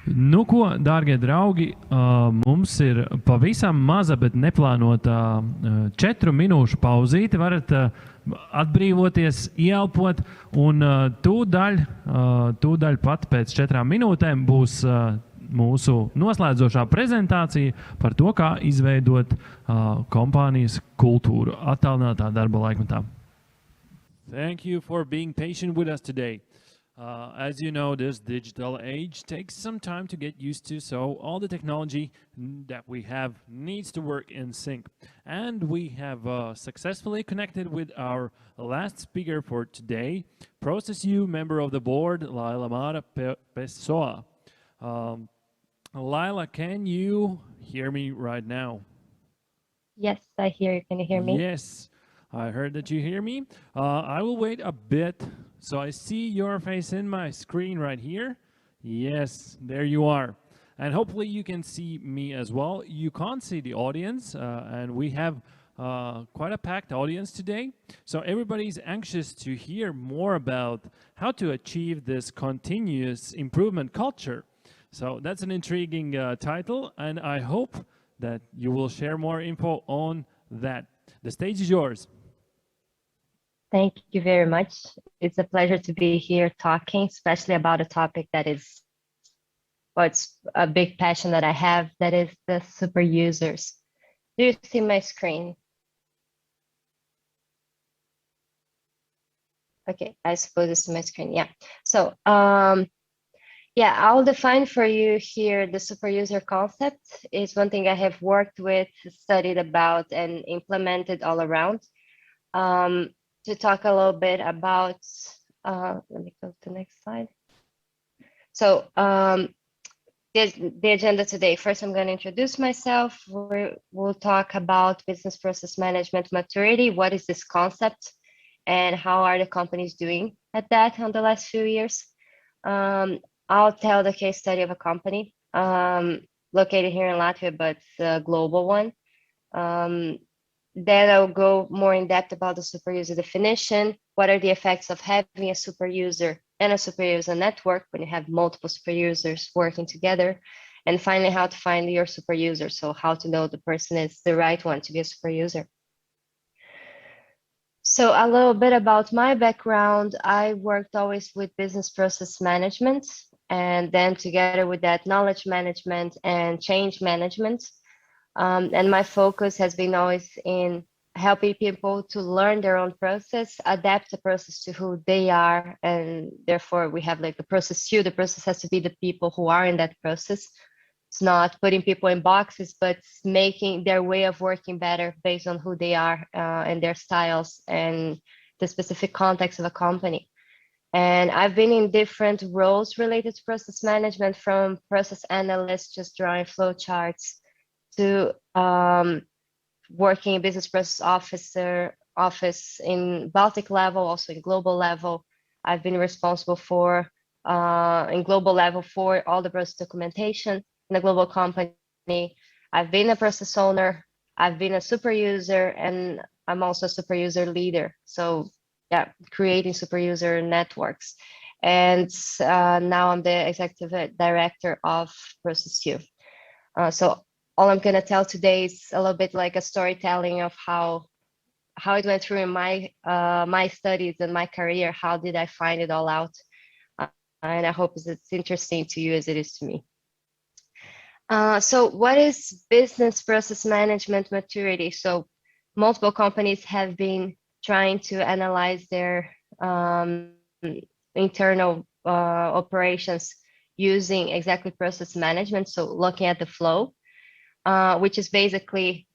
Nu, ko, dārgie draugi, mums ir pavisam maza, bet neplānota 4 minūšu pauzīte. Varat atbrīvoties, ieelpot, un tūdaļ pat pēc 4 minūtēm būs mūsu noslēdzošā prezentācija par to, kā izveidot kompānijas kultūru attālinātā darba laikmetā. Thank you for being patient with us today. As you know, this digital age takes some time to get used to, so all the technology that we have needs to work in sync. And we have successfully connected with our last speaker for today, Process U member of the board, Laila Māra Pesoa. Laila, can you hear me right now? Yes, I hear you. Can you hear me? Yes, I heard that you hear me. I will wait a bit. So I see your face in my screen right here. Yes, there you are. And hopefully you can see me as well. You can't see the audience, and we have quite a packed audience today. So everybody's anxious to hear more about how to achieve this continuous improvement culture. So that's an intriguing title, and I hope that you will share more info on that. The stage is yours. Thank you very much. It's a pleasure to be here talking, especially about a topic that is, well, it's a big passion that I have, that is the super users. Do you see my screen? Okay, I suppose it's my screen, yeah. So, yeah, I'll define for you here the super user concept. Is one thing I have worked with, studied about, and implemented all around. To talk a little bit about, let me go to the next slide. So the agenda today, first I'm going to introduce myself. We'll talk about business process management maturity. What is this concept and how are the companies doing at that in the last few years? I'll tell the case study of a company located here in Latvia, but a global one. Then I'll go more in depth about the super user definition. What are the effects of having a super user and a super user network when you have multiple super users working together? And finally, how to find your super user. So how to know the person is the right one to be a super user. So a little bit about my background. I worked always with business process management, and then together with that, knowledge management and change management. And my focus has been always in helping people to learn their own process, adapt the process to who they are. And therefore we have like the process you, the process has to be the people who are in that process. It's not putting people in boxes, but making their way of working better based on who they are and their styles and the specific context of a company. And I've been in different roles related to process management, from process analyst, just drawing flow charts, to working in business process office in Baltic level, also in global level. I've been responsible for, in global level, for all the process documentation in a global company. I've been a process owner, I've been a super user, and I'm also a super user leader. So yeah, creating super user networks. And now I'm the executive director of Process U. So all I'm going to tell today is a little bit like a storytelling of how it went through in my my studies and my career. How did I find it all out? And I hope it's interesting to you as it is to me. So what is business process management maturity? So multiple companies have been trying to analyze their internal operations using exactly process management. So looking at the flow, which is basically,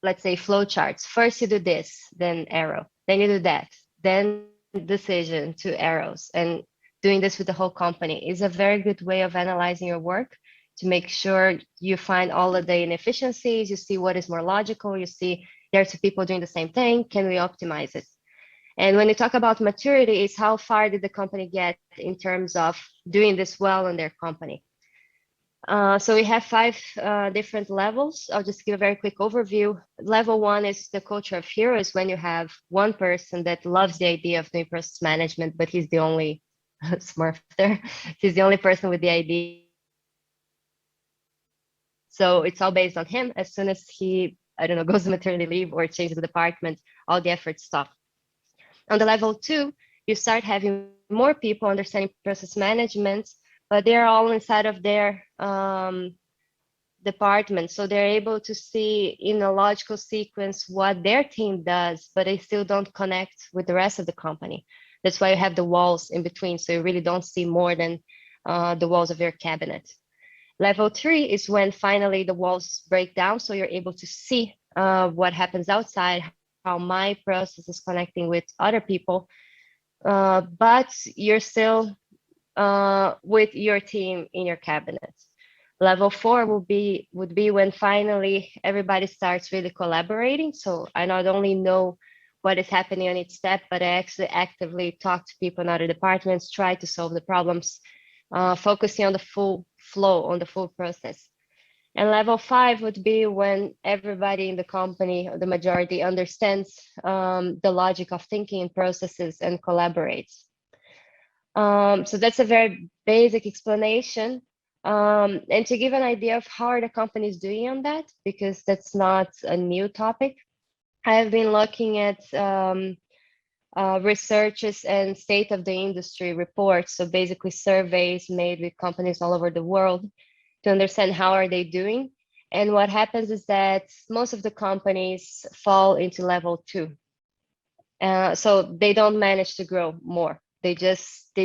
let's say, flow charts. First you do this, then arrow, then you do that, then decision, to arrows. And doing this with the whole company is a very good way of analyzing your work, to make sure you find all of the inefficiencies, you see what is more logical, you see there are two people doing the same thing, can we optimize it? And when you talk about maturity, it's how far did the company get in terms of doing this well in their company. So we have 5 different levels. I'll just give a very quick overview. Level 1 is the culture of heroes, when you have one person that loves the idea of doing process management, but he's the only Smurf there. He's the only person with the idea So it's all based on him. As soon as he, I don't know, goes to maternity leave or changes the department, all the efforts stop. On the level 2, you start having more people understanding process management, but they're all inside of their department. So they're able to see in a logical sequence what their team does, but they still don't connect with the rest of the company. That's why you have the walls in between. So you really don't see more than the walls of your cabinet. Level 3 is when finally the walls break down. So you're able to see what happens outside, how my process is connecting with other people. But you're still with your team in your cabinet. Level 4 would be when finally everybody starts really collaborating. So I not only know what is happening on each step, but I actually actively talk to people in other departments, try to solve the problems, focusing on the full flow, on the full process. And level 5 would be when everybody in the company, or the majority, understands the logic of thinking and processes and collaborates. So that's a very basic explanation. And to give an idea of how are the companies doing on that, because that's not a new topic, I have been looking at researches and state of the industry reports. So basically surveys made with companies all over the world to understand how are they doing. And what happens is that most of the companies fall into level 2. So they don't manage to grow more. They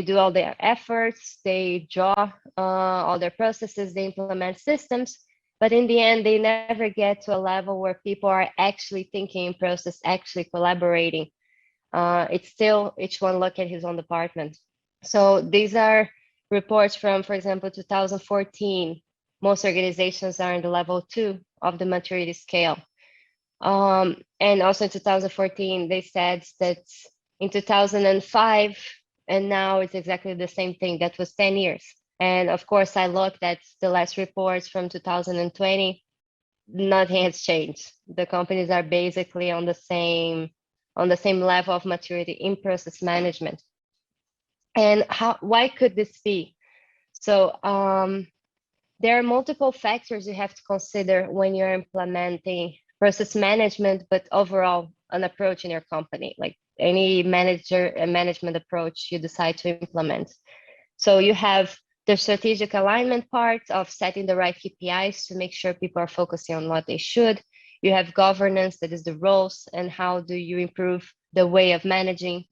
do all their efforts, they draw all their processes, they implement systems, but in the end, they never get to a level where people are actually thinking in process, actually collaborating. It's still each one look at his own department. So these are reports from, for example, 2014. Most organizations are in the level 2 of the maturity scale. And also in 2014, they said that in 2005, and now it's exactly the same thing. That was 10 years. And of course, I looked at the last reports from 2020. Nothing has changed. The companies are basically on the same level of maturity in process management. And why could this be? So there are multiple factors you have to consider when you're implementing process management, but overall an approach in your company, like any management approach you decide to implement. So you have the strategic alignment part of setting the right KPIs to make sure people are focusing on what they should. You have governance, that is the roles, and how do you improve the way of managing.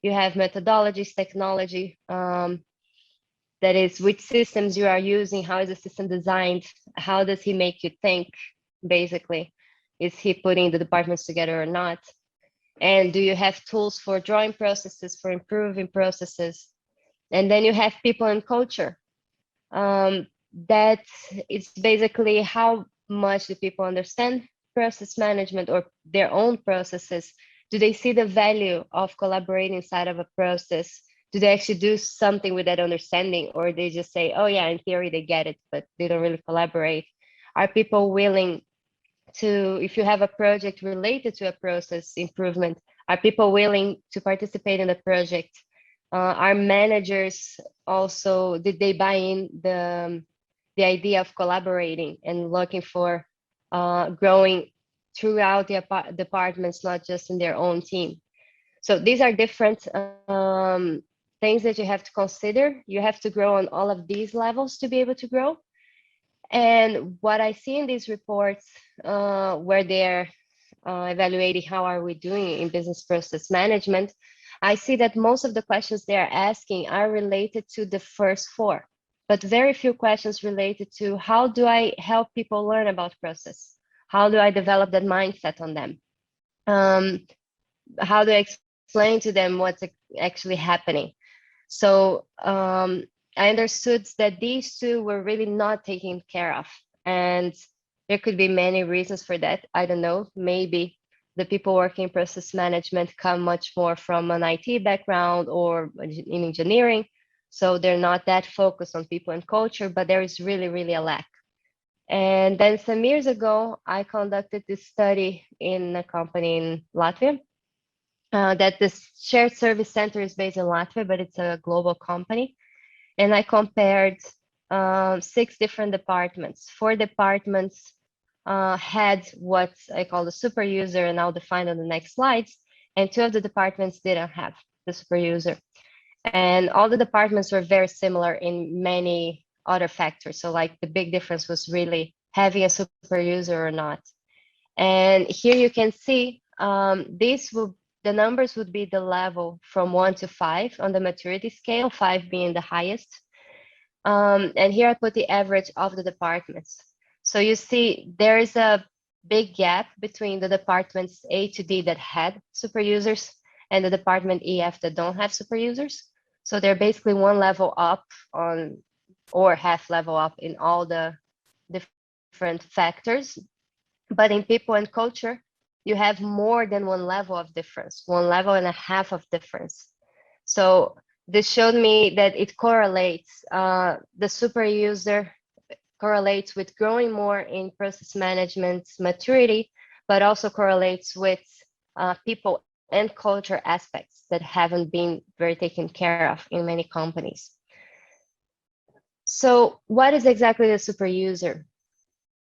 You have methodologies, technology, that is which systems you are using, how is the system designed, how does he make you think, basically. Is he putting the departments together or not? And do you have tools for drawing processes, for improving processes? And then you have people and culture. That it's basically how much do people understand process management or their own processes? Do they see the value of collaborating inside of a process? Do they actually do something with that understanding, or they just say, oh yeah, in theory they get it, but they don't really collaborate? Are people willing to, if you have a project related to a process improvement, are people willing to participate in the project? Are managers also, did they buy in the idea of collaborating and looking for growing throughout the departments, not just in their own team? So these are different things that you have to consider. You have to grow on all of these levels to be able to grow. And what I see in these reports where they're evaluating how are we doing in business process management, I see that most of the questions they are asking are related to the first 4, but very few questions related to how do I help people learn about process? How do I develop that mindset on them? How do I explain to them what's actually happening? So I understood that these 2 were really not taken care of. And there could be many reasons for that. I don't know, maybe the people working in process management come much more from an IT background or in engineering. So they're not that focused on people and culture, but there is really, really a lack. And then some years ago, I conducted this study in a company in Latvia. That this shared service center is based in Latvia, but it's a global company. And I compared 6 different departments. 4 departments had what I call the super user, and I'll define on the next slides. And 2 of the departments didn't have the super user. And all the departments were very similar in many other factors. So like the big difference was really having a super user or not. And here you can see the numbers would be the level from 1 to 5 on the maturity scale, 5 being the highest. And here I put the average of the departments. So you see there is a big gap between the departments A to D that had super users and the department EF that don't have super users. So they're basically 1 level up on, or half level up in all the different factors. But in people and culture, you have more than 1 level of difference, 1.5 levels of difference. So this showed me that it correlates, the super user correlates with growing more in process management maturity, but also correlates with people and culture aspects that haven't been very taken care of in many companies. So what is exactly the super user?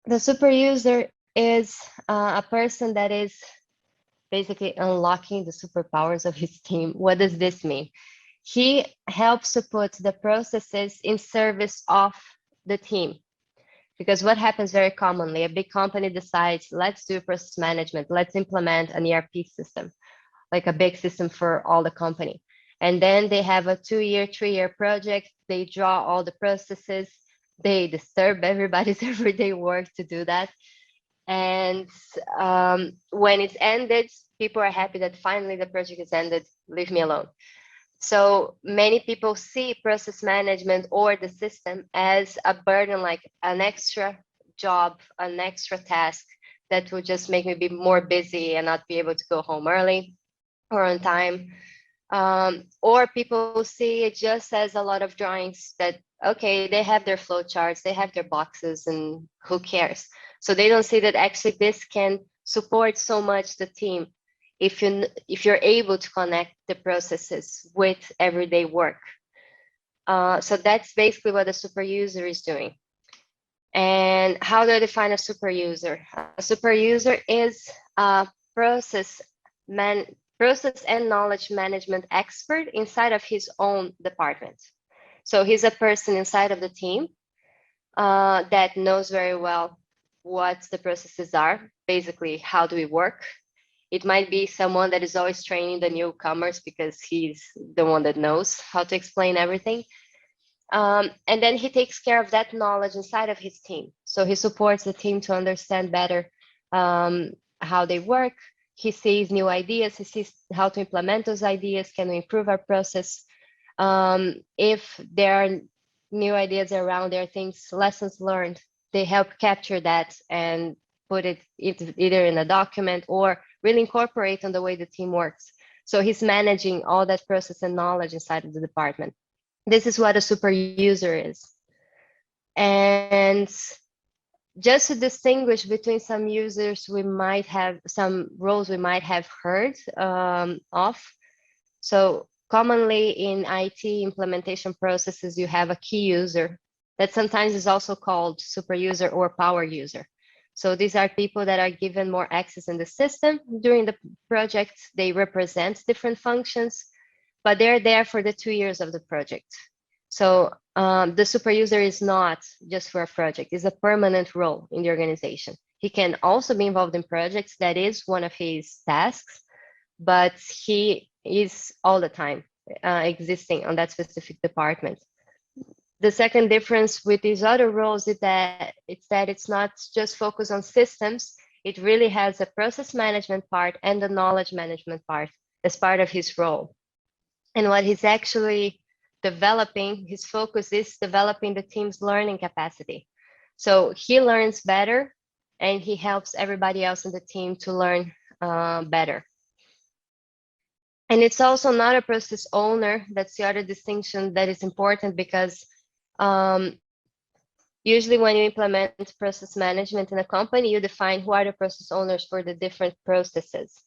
The super user is a person that is basically unlocking the superpowers of his team. What does this mean? He helps to put the processes in service of the team. Because what happens very commonly, a big company decides, let's do process management, let's implement an ERP system, like a big system for all the company. And then they have a 2-year, 3-year project. They draw all the processes. They disturb everybody's everyday work to do that. And when it's ended, people are happy that finally the project is ended. Leave me alone. So many people see process management or the system as a burden, like an extra job, an extra task that will just make me be more busy and not be able to go home early or on time. Or people see it just as a lot of drawings that, okay, they have their flow charts, they have their boxes, and who cares? So they don't see that actually this can support so much the team if you're able to connect the processes with everyday work. So that's basically what a super user is doing. And how do I define a super user? A super user is a process and knowledge management expert inside of his own department. So he's a person inside of the team that knows very well what the processes are, basically how do we work. It might be someone that is always training the newcomers because he's the one that knows how to explain everything. And then he takes care of that knowledge inside of his team. So he supports the team to understand better how they work. He sees new ideas. He sees how to implement those ideas. Can we improve our process? If there are new ideas around, there are things, lessons learned, they help capture that and put it either in a document or really incorporate on the way the team works. So he's managing all that process and knowledge inside of the department. This is what a super user is. And just to distinguish between some users, we might have some roles we might have heard of. So commonly in IT implementation processes, you have a key user that sometimes is also called super user or power user. So these are people that are given more access in the system during the project. They represent different functions, but they're there for the 2 years of the project. So the super user is not just for a project, it's a permanent role in the organization. He can also be involved in projects, that is one of his tasks, but he is all the time existing on that specific department. The second difference with these other roles is that it's not just focused on systems. It really has a process management part and the knowledge management part as part of his role. And what he's actually developing, his focus is developing the team's learning capacity. So he learns better and he helps everybody else in the team to learn better. And it's also not a process owner. That's the other distinction that is important, because usually when you implement process management in a company, you define who are the process owners for the different processes.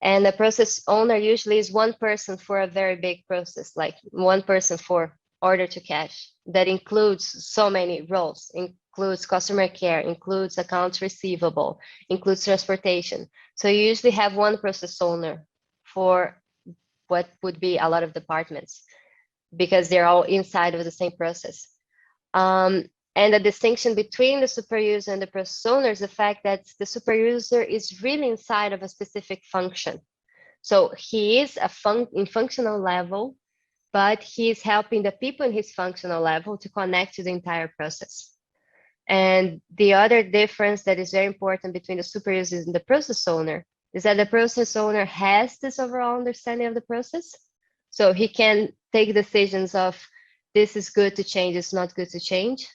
And the process owner usually is one person for a very big process, like one person for order to cash that includes so many roles, includes customer care, includes accounts receivable, includes transportation. So you usually have one process owner for what would be a lot of departments because they're all inside of the same process. And the distinction between the super user and the process owner is the fact that the super user is really inside of a specific function. So he is in functional level, but he's helping the people in his functional level to connect to the entire process. And the other difference that is very important between the super user and the process owner is that the process owner has this overall understanding of the process. So he can take decisions of this is good to change, it's not good to change,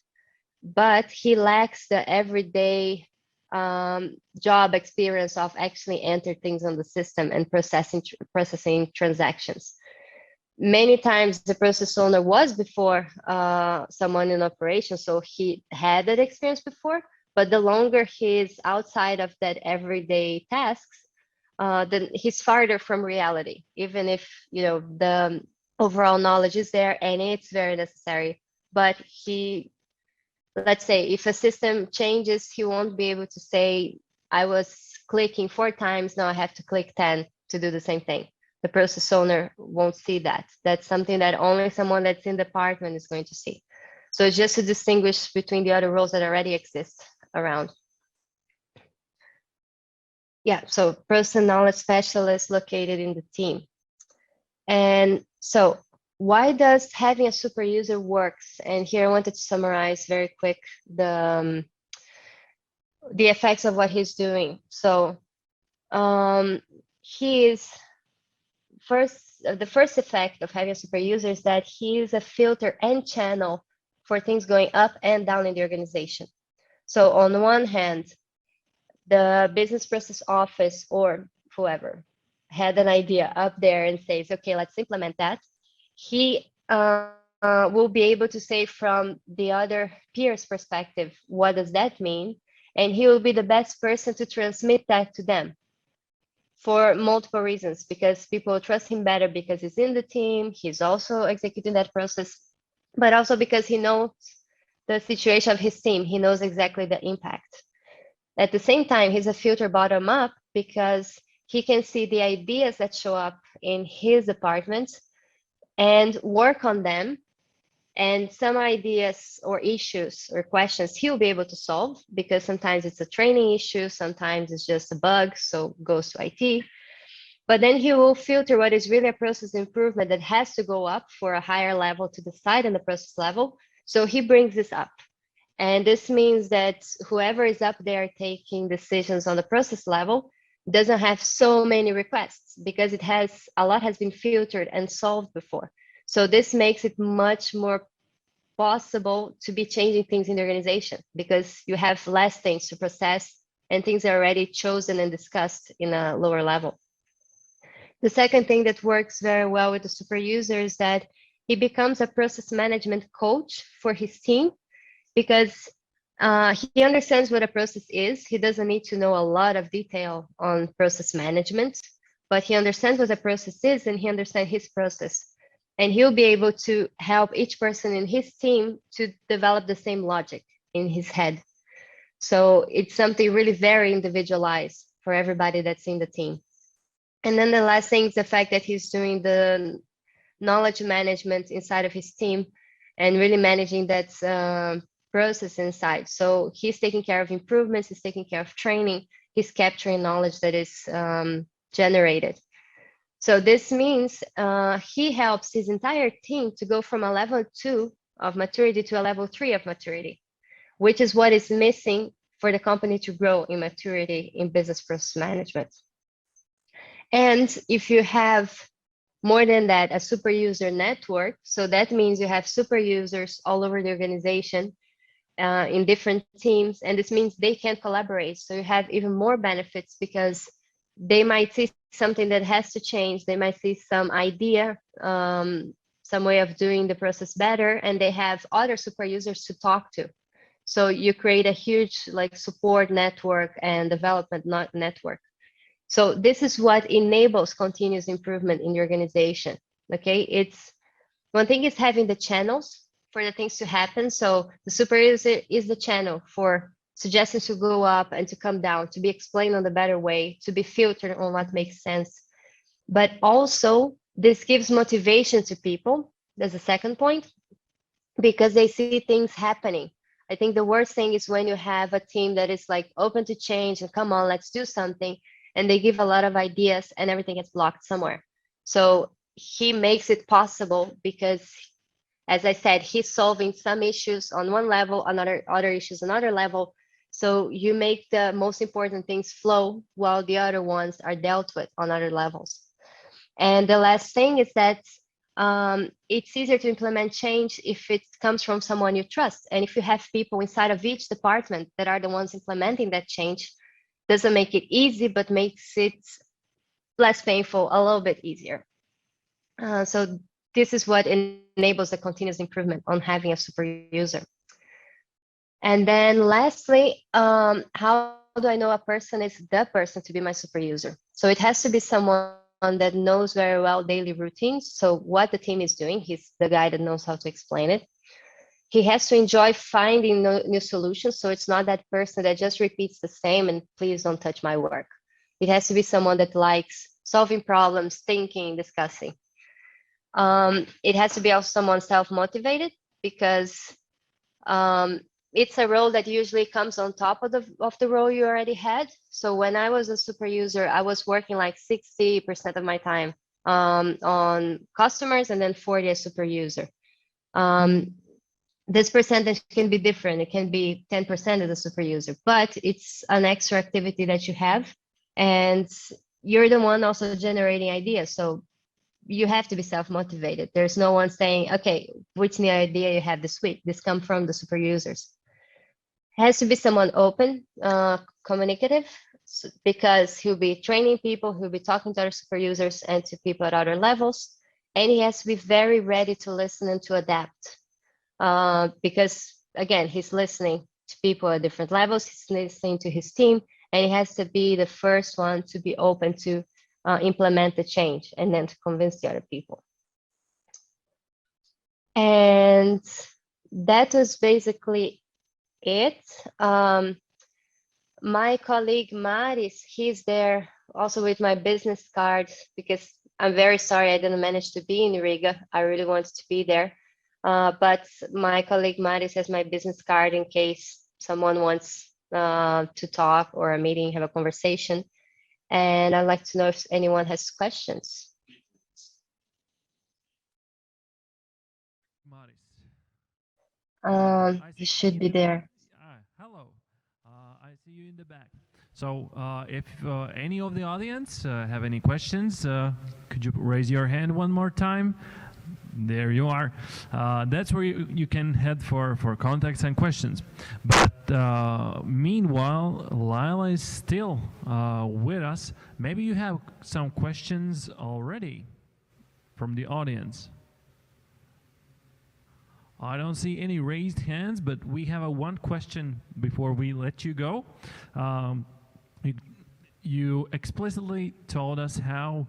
but he lacks the everyday job experience of actually enter things on the system and processing transactions. Many times the process owner was before someone in operation, so he had that experience before, but the longer he's outside of that everyday tasks, then he's farther from reality, even if the overall knowledge is there and it's very necessary. But let's say if a system changes, he won't be able to say, I was clicking 4 times, now I have to click 10 to do the same thing. The process owner won't see that. That's something that only someone that's in the department is going to see. So it's just to distinguish between the other roles that already exist around. Yeah, so person knowledge specialist located in the team. And so why does having a super user works? And here I wanted to summarize very quick the effects of what he's doing. So the first effect of having a super user is that he is a filter and channel for things going up and down in the organization. So on one hand, the business process office or whoever had an idea up there and says, okay, let's implement that. He will be able to say from the other peers' perspective, what does that mean? And he will be the best person to transmit that to them for multiple reasons, because people trust him better because he's in the team, he's also executing that process, but also because he knows the situation of his team, he knows exactly the impact. At the same time, he's a filter bottom up because he can see the ideas that show up in his department and work on them. And some ideas or issues or questions he'll be able to solve because sometimes it's a training issue, sometimes it's just a bug, so it goes to IT. But then he will filter what is really a process improvement that has to go up for a higher level to decide on the process level. So he brings this up. And this means that whoever is up there taking decisions on the process level doesn't have so many requests because a lot has been filtered and solved before. So this makes it much more possible to be changing things in the organization because you have less things to process and things are already chosen and discussed in a lower level. The second thing that works very well with the super user is that he becomes a process management coach for his team because he understands what a process is. He doesn't need to know a lot of detail on process management, but he understands what a process is and he understands his process. And he'll be able to help each person in his team to develop the same logic in his head. So it's something really very individualized for everybody that's in the team. And then the last thing is the fact that he's doing the knowledge management inside of his team and really managing that process inside. So he's taking care of improvements, he's taking care of training, he's capturing knowledge that is generated. So this means he helps his entire team to go from a level 2 of maturity to a level 3 of maturity, which is what is missing for the company to grow in maturity in business process management. And if you have more than that, a super user network, so that means you have super users all over the organization in different teams, and this means they can collaborate. So you have even more benefits because they might see something that has to change. They might see some idea, some way of doing the process better, and they have other super users to talk to. So you create a huge support network and development network. So this is what enables continuous improvement in the organization. Okay, it's One thing is having the channels for the things to happen. So the super user is the channel for suggestions to go up and to come down, to be explained on the better way, to be filtered on what makes sense. But also, this gives motivation to people. That's the second point, because they see things happening. I think the worst thing is when you have a team that is like open to change and come on, let's do something. And they give a lot of ideas and everything gets blocked somewhere. So he makes it possible because, as I said, he's solving some issues on one level, other issues another level. So you make the most important things flow while the other ones are dealt with on other levels. And the last thing is that it's easier to implement change if it comes from someone you trust. And if you have people inside of each department that are the ones implementing that change, doesn't make it easy, but makes it less painful, a little bit easier. So this is what enables the continuous improvement on having a super user. And then lastly, how do I know a person is the person to be my super user? So it has to be someone that knows very well daily routines. So what the team is doing, he's the guy that knows how to explain it. He has to enjoy finding new solutions. So it's not that person that just repeats the same and please don't touch my work. It has to be someone that likes solving problems, thinking, discussing. It has to be also someone self-motivated because it's a role that usually comes on top of the role you already had. So when I was a super user, I was working like 60% of my time on customers and then 40 as super user. This percentage can be different. It can be 10% as a super user, but it's an extra activity that you have, and you're the one also generating ideas. So you have to be self-motivated. There's no one saying, okay, which new idea you have this week? This comes from the super users. It has to be someone open, communicative, because he'll be training people, he'll be talking to other super users and to people at other levels. And he has to be very ready to listen and to adapt. Because again, he's listening to people at different levels, he's listening to his team, and he has to be the first one to be open to implement the change and then to convince the other people. And that was basically it. My colleague Maris, he's there also with my business card because I'm very sorry I didn't manage to be in Riga. I really wanted to be there. But my colleague Maris has my business card in case someone wants to talk or a meeting, have a conversation. And I'd like to know if anyone has questions. You should be there. Hello. I see you in the back. So if any of the audience have any questions, could you raise your hand one more time? There you are. That's where you can head for contacts and questions. But meanwhile, Laila is still with us. Maybe you have some questions already from the audience. I don't see any raised hands, but we have one question before we let you go. You explicitly told us how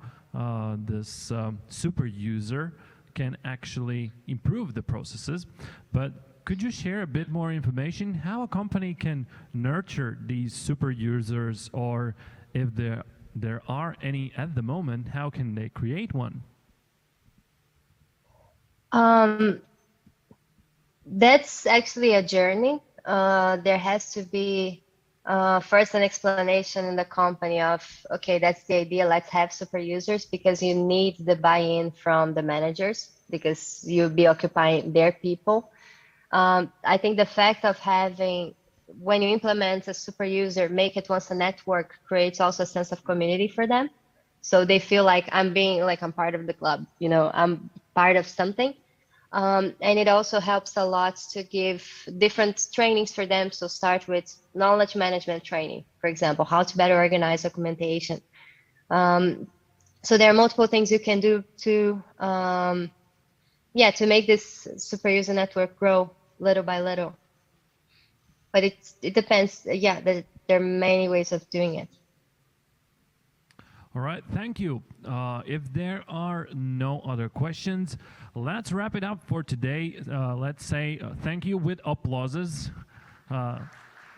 this super user can actually improve the processes, but could you share a bit more information how a company can nurture these super users, or if there are any at the moment, how can they create one? That's actually a journey. There has to be first an explanation in the company of, okay, that's the idea, let's have super users, because you need the buy-in from the managers because you'll be occupying their people. I think the fact of having, when you implement a super user, make it once a network, creates also a sense of community for them. So they feel like I'm part of the club, I'm part of something. And it also helps a lot to give different trainings for them. So start with knowledge management training, for example, how to better organize documentation. So there are multiple things you can do to make this super user network grow little by little. But it depends. There are many ways of doing it. All right, thank you. If there are no other questions, let's wrap it up for today. Let's say thank you with applauses.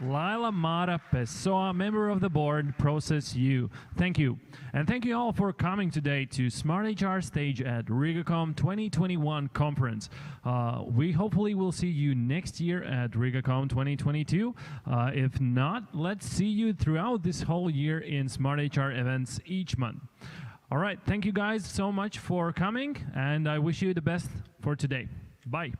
Laila Māra Pesoa, member of the board, Process U. Thank you. And thank you all for coming today to Smart HR Stage at RIGA COMM 2021 conference. We hopefully will see you next year at RIGA COMM 2022. If not, let's see you throughout this whole year in Smart HR events each month. All right, thank you guys so much for coming, and I wish you the best for today. Bye.